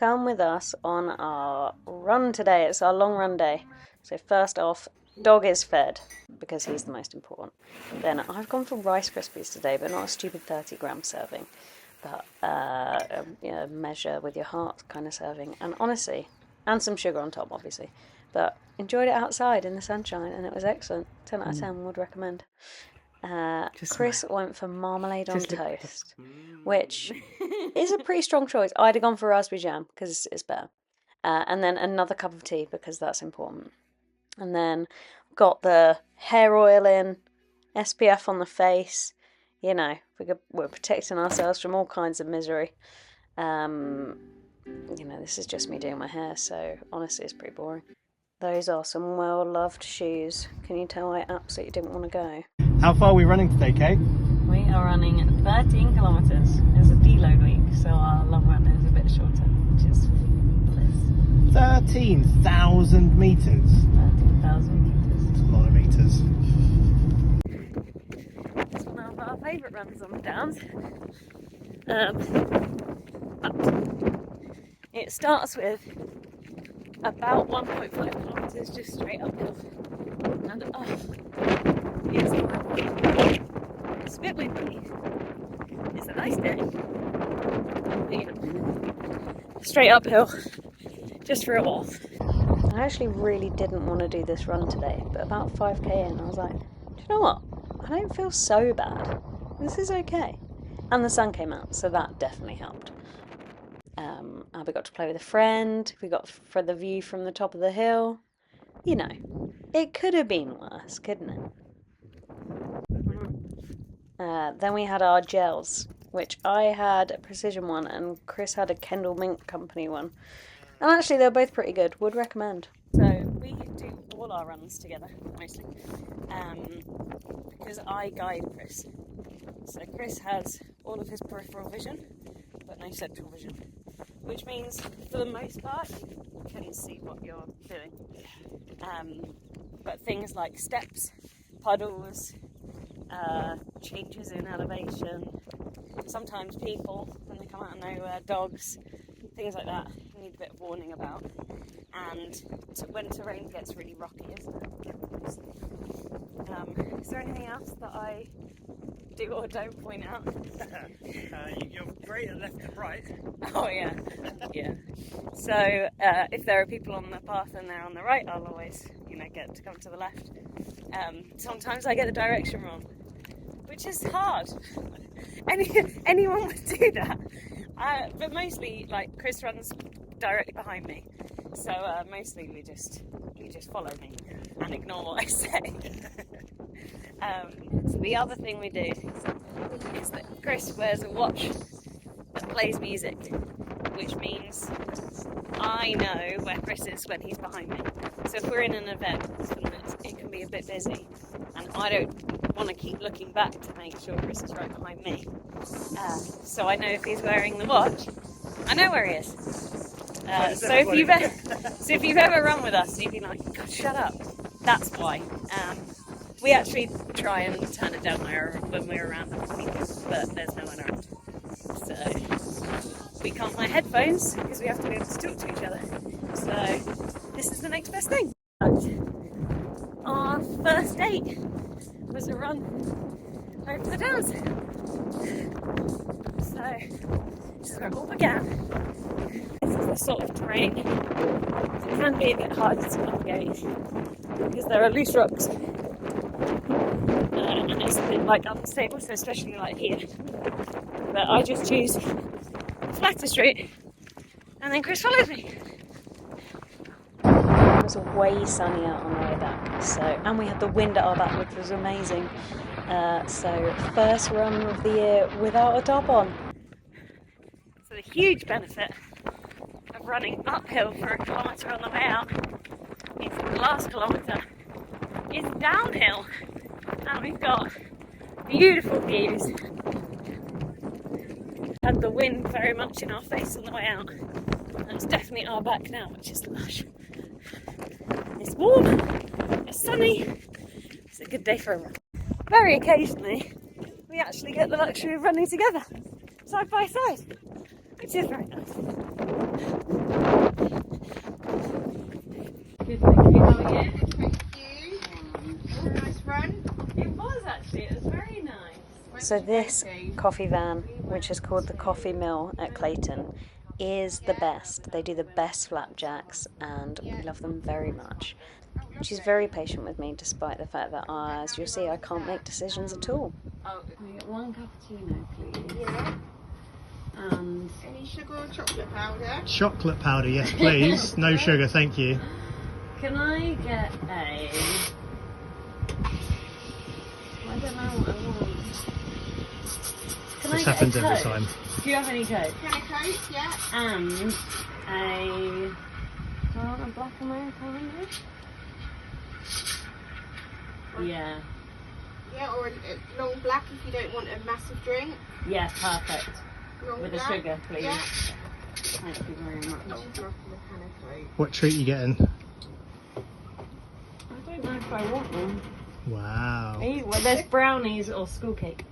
come with us on our run today. It's our long run day. So first off, dog is fed because he's the most important. Then I've gone for Rice Krispies today, but not a stupid 30-gram serving, but a measure with your heart kind of serving. And honestly, and some sugar on top, obviously. But enjoyed it outside in the sunshine, and it was excellent. 10 out of 10 would recommend. Chris went for marmalade on toast, which is a pretty strong choice. I'd have gone for raspberry jam because it's better. And then another cup of tea because that's important. And then got the hair oil in, SPF on the face. You know, we're protecting ourselves from all kinds of misery. This is just me doing my hair, so honestly it's pretty boring. Those are some well-loved shoes. Can you tell I absolutely didn't want to go? How far are we running today, Kate? We are running 13 kilometres. It's a deload week, so our long run is a bit shorter, which is bliss. 13,000 metres. 13,000 metres. That's a lot of metres. It's one of our favourite runs on the Downs. It starts with about 1.5 kilometres just straight uphill. And it's horrible. It's a bit windy. It's a nice day. Straight uphill, just for a while. I actually really didn't want to do this run today, but about 5k in, I was like, do you know what? I don't feel so bad. This is okay. And the sun came out, so that definitely helped. We got to play with a friend. We got for the view from the top of the hill. You know, it could have been worse, couldn't it? Then we had our gels, which I had a Precision one and Chris had a Kendall Mink Company one. And actually they're both pretty good, would recommend. So we do all our runs together, mostly, because I guide Chris. So Chris has all of his peripheral vision, but no central vision. Which means, for the most part, you can see what you're doing. But things like steps, puddles, changes in elevation, sometimes people, when they come out of nowhere, dogs, things like that, you need a bit of warning about. And when terrain gets really rocky, isn't it? Is there anything else that I do or don't point out? You're great at left and right. Oh yeah, yeah. So if there are people on the path and they're on the right, I'll always, get to come to the left. Sometimes I get the direction wrong, which is hard. Anyone would do that. But mostly, Chris runs directly behind me, so mostly we just follow me and ignore what I say. So the other thing we do is that Chris wears a watch that plays music, which means I know where Chris is when he's behind me. So if we're in an event and it can be a bit busy, and I don't want to keep looking back to make sure Chris is right behind me, so I know if he's wearing the watch, I know where he is. So if you've ever run with us, you'd be like, God, shut up. That's why. We actually try and turn it down when we're around other people, but there's no one around. So we can't wear headphones because we have to be able to talk to each other. So this is the next best thing. Our first date was a run over the Downs. So this is where it all began. This is the sort of terrain that can be a bit harder to navigate because there are loose rocks. And it's a bit unstable, so especially here. But I just choose the flattest route, and then Chris follows me. It was way sunnier on the way back, and we had the wind at our back, which was amazing. So first run of the year without a top on. So the huge benefit of running uphill for a kilometre on the way out is that the last kilometre is downhill. And we've got beautiful views. Had the wind very much in our face on the way out. And it's definitely our back now, which is lush. It's warm, it's sunny, it's a good day for a run. Very occasionally, we actually get the luxury of running together, side by side, which is very nice. So this coffee van, which is called the Coffee Mill at Clayton, is the best. They do the best flapjacks and we love them very much. She's very patient with me despite the fact that, as you'll see, I can't make decisions at all. Can we get one cappuccino, please? Yeah. And Any sugar or chocolate powder? Chocolate powder, yes please. No sugar, thank you. can I get a... I don't know what I want. Can This I get happens a every Coke? time. Do you have any Coke? Can I Coke? Yeah. And a... Do I want a black Americano? Yeah. Yeah, or a long black if you don't want a massive drink. Yeah, perfect. Long With black. the sugar, please. Yeah. Thank you very much. Just roughly a can of Coke. What treat you getting? I don't know if I want one. Wow. Well, there's brownies or school cake.